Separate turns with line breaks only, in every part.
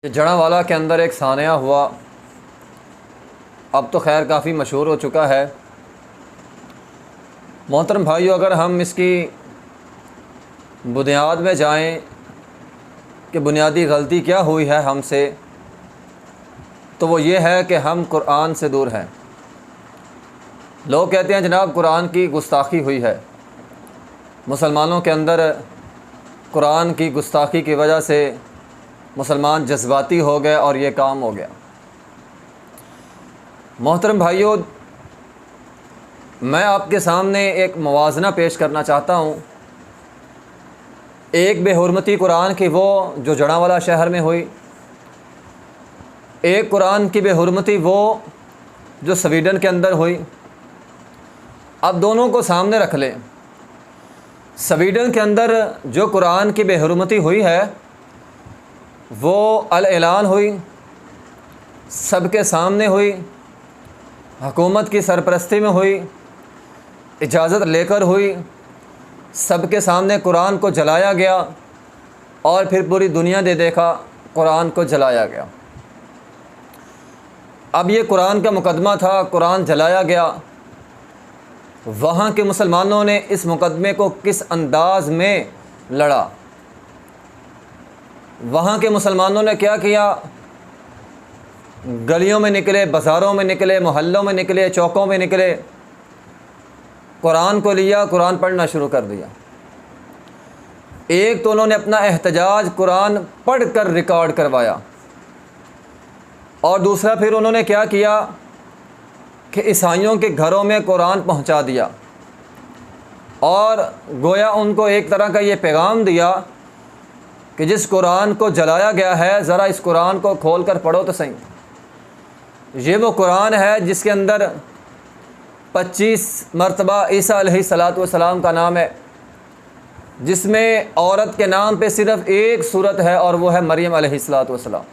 کہ جڑاں کے اندر ایک سانحہ ہوا، اب تو خیر کافی مشہور ہو چکا ہے۔ محترم بھائیو، اگر ہم اس کی بنیاد میں جائیں کہ بنیادی غلطی کیا ہوئی ہے ہم سے، تو وہ یہ ہے کہ ہم قرآن سے دور ہیں۔ لوگ کہتے ہیں جناب قرآن کی گستاخی ہوئی ہے، مسلمانوں کے اندر قرآن کی گستاخی کی وجہ سے مسلمان جذباتی ہو گئے اور یہ کام ہو گیا۔ محترم بھائیو، میں آپ کے سامنے ایک موازنہ پیش کرنا چاہتا ہوں۔ ایک بے حرمتی قرآن کی وہ جو جڑاں شہر میں ہوئی، ایک قرآن کی بے حرمتی وہ جو سویڈن کے اندر ہوئی۔ اب دونوں کو سامنے رکھ لیں۔ سویڈن کے اندر جو قرآن کی بے حرمتی ہوئی ہے وہ اعلان ہوئی، سب کے سامنے ہوئی، حکومت کی سرپرستی میں ہوئی، اجازت لے کر ہوئی، سب کے سامنے قرآن کو جلایا گیا اور پھر پوری دنیا نے دیکھا قرآن کو جلایا گیا۔ اب یہ قرآن کا مقدمہ تھا، قرآن جلایا گیا۔ وہاں کے مسلمانوں نے اس مقدمے کو کس انداز میں لڑا؟ وہاں کے مسلمانوں نے کیا کیا؟ گلیوں میں نکلے، بازاروں میں نکلے، محلوں میں نکلے، چوکوں میں نکلے، قرآن کو لیا، قرآن پڑھنا شروع کر دیا۔ ایک تو انہوں نے اپنا احتجاج قرآن پڑھ کر ریکارڈ کروایا، اور دوسرا پھر انہوں نے کیا کیا کہ عیسائیوں کے گھروں میں قرآن پہنچا دیا، اور گویا ان کو ایک طرح کا یہ پیغام دیا کہ جس قرآن کو جلایا گیا ہے ذرا اس قرآن کو کھول کر پڑھو تو صحیح۔ یہ وہ قرآن ہے جس کے اندر 25 مرتبہ عیسیٰ علیہ السلام کا نام ہے، جس میں عورت کے نام پہ صرف ایک صورت ہے اور وہ ہے مریم علیہ السلام۔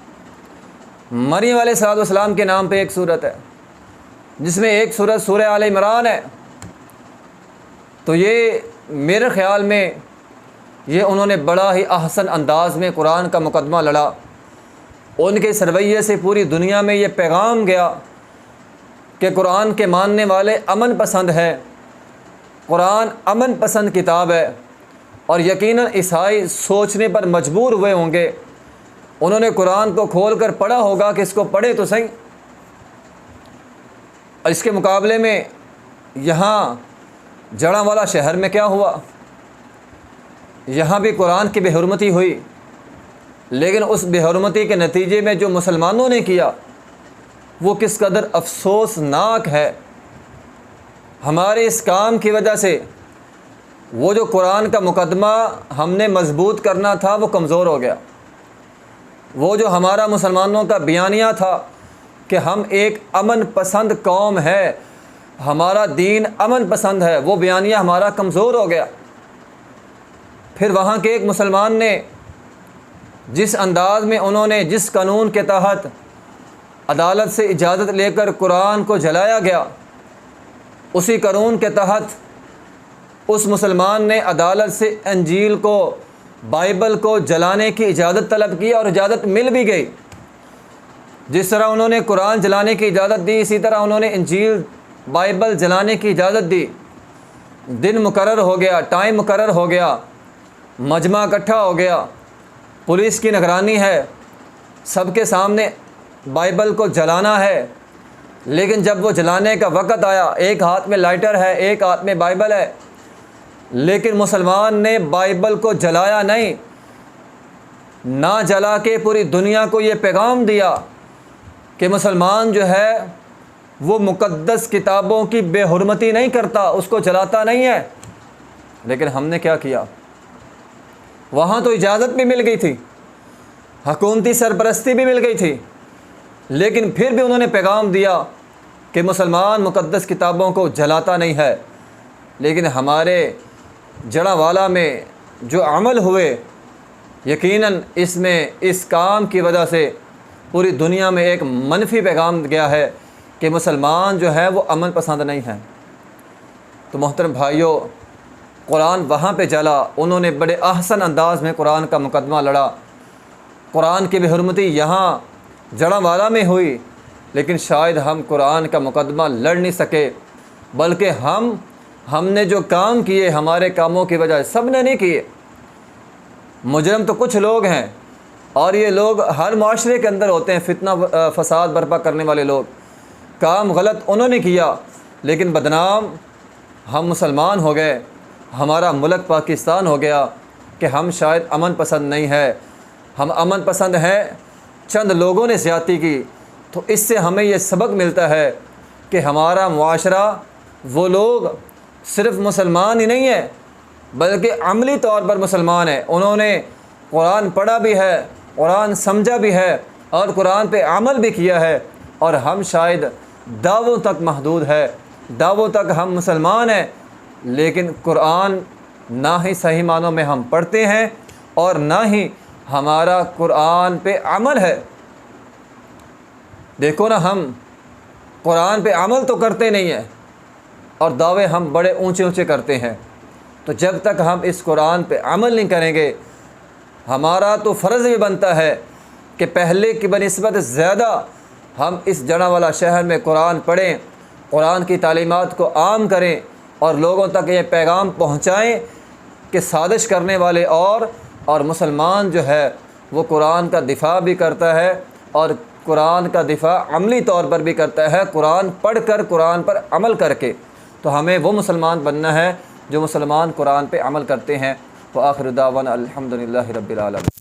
مریم علیہ السلام کے نام پہ ایک صورت ہے، جس میں ایک صورت سورہ آل عمران ہے۔ تو یہ میرے خیال میں یہ انہوں نے بڑا ہی احسن انداز میں قرآن کا مقدمہ لڑا۔ ان کے اس رویے سے پوری دنیا میں یہ پیغام گیا کہ قرآن کے ماننے والے امن پسند ہیں، قرآن امن پسند کتاب ہے، اور یقیناً عیسائی سوچنے پر مجبور ہوئے ہوں گے، انہوں نے قرآن کو کھول کر پڑھا ہوگا کہ اس کو پڑھے تو صحیح۔ اور اس کے مقابلے میں یہاں جڑاں شہر میں کیا ہوا؟ یہاں بھی قرآن کی بے حرمتی ہوئی، لیکن اس بے حرمتی کے نتیجے میں جو مسلمانوں نے کیا وہ کس قدر افسوسناک ہے۔ ہمارے اس کام کی وجہ سے وہ جو قرآن کا مقدمہ ہم نے مضبوط کرنا تھا وہ کمزور ہو گیا۔ وہ جو ہمارا مسلمانوں کا بیانیہ تھا کہ ہم ایک امن پسند قوم ہے، ہمارا دین امن پسند ہے، وہ بیانیہ ہمارا کمزور ہو گیا۔ پھر وہاں کے ایک مسلمان نے جس انداز میں انہوں نے جس قانون کے تحت عدالت سے اجازت لے کر قرآن کو جلایا گیا، اسی قانون کے تحت اس مسلمان نے عدالت سے انجیل کو، بائبل کو جلانے کی اجازت طلب کی، اور اجازت مل بھی گئی۔ جس طرح انہوں نے قرآن جلانے کی اجازت دی، اسی طرح انہوں نے انجیل، بائبل جلانے کی اجازت دی۔ دن مقرر ہو گیا، ٹائم مقرر ہو گیا، مجمع اکٹھا ہو گیا، پولیس کی نگرانی ہے، سب کے سامنے بائبل کو جلانا ہے۔ لیکن جب وہ جلانے کا وقت آیا، ایک ہاتھ میں لائٹر ہے، ایک ہاتھ میں بائبل ہے، لیکن مسلمان نے بائبل کو جلایا نہیں، نہ جلا کے پوری دنیا کو یہ پیغام دیا کہ مسلمان جو ہے وہ مقدس کتابوں کی بے حرمتی نہیں کرتا، اس کو جلاتا نہیں ہے۔ لیکن ہم نے کیا کیا؟ وہاں تو اجازت بھی مل گئی تھی، حکومتی سرپرستی بھی مل گئی تھی، لیکن پھر بھی انہوں نے پیغام دیا کہ مسلمان مقدس کتابوں کو جلاتا نہیں ہے۔ لیکن ہمارے جڑاں میں جو عمل ہوئے، یقیناً اس میں اس کام کی وجہ سے پوری دنیا میں ایک منفی پیغام گیا ہے کہ مسلمان جو ہے وہ امن پسند نہیں ہیں۔ تو محترم بھائیوں، قرآن وہاں پہ جلا، انہوں نے بڑے احسن انداز میں قرآن کا مقدمہ لڑا، قرآن کی بے حرمتی یہاں جڑاں میں ہوئی، لیکن شاید ہم قرآن کا مقدمہ لڑ نہیں سکے، بلکہ ہم نے جو کام کیے ہمارے کاموں کی وجہ سب نے نہیں کیے۔ مجرم تو کچھ لوگ ہیں، اور یہ لوگ ہر معاشرے کے اندر ہوتے ہیں، فتنہ فساد برپا کرنے والے لوگ۔ کام غلط انہوں نے کیا، لیکن بدنام ہم مسلمان ہو گئے، ہمارا ملک پاکستان ہو گیا کہ ہم شاید امن پسند نہیں ہے، ہم امن پسند ہیں، چند لوگوں نے زیادتی کی۔ تو اس سے ہمیں یہ سبق ملتا ہے کہ ہمارا معاشرہ وہ لوگ صرف مسلمان ہی نہیں ہے، بلکہ عملی طور پر مسلمان ہیں، انہوں نے قرآن پڑھا بھی ہے، قرآن سمجھا بھی ہے، اور قرآن پہ عمل بھی کیا ہے، اور ہم شاید دعووں تک محدود ہے، دعووں تک ہم مسلمان ہیں، لیکن قرآن نہ ہی صحیح معنوں میں ہم پڑھتے ہیں اور نہ ہی ہمارا قرآن پہ عمل ہے۔ دیکھو نا، ہم قرآن پہ عمل تو کرتے نہیں ہیں، اور دعوے ہم بڑے اونچے اونچے کرتے ہیں۔ تو جب تک ہم اس قرآن پہ عمل نہیں کریں گے، ہمارا تو فرض بھی بنتا ہے کہ پہلے کی بنسبت زیادہ ہم اس جڑاں والا شہر میں قرآن پڑھیں، قرآن کی تعلیمات کو عام کریں، اور لوگوں تک یہ پیغام پہنچائیں کہ سازش کرنے والے اور مسلمان جو ہے وہ قرآن کا دفاع بھی کرتا ہے، اور قرآن کا دفاع عملی طور پر بھی کرتا ہے، قرآن پڑھ کر، قرآن پر عمل کر کے۔ تو ہمیں وہ مسلمان بننا ہے جو مسلمان قرآن پہ عمل کرتے ہیں۔ وآخر دعوانا الحمدللہ رب العالمین۔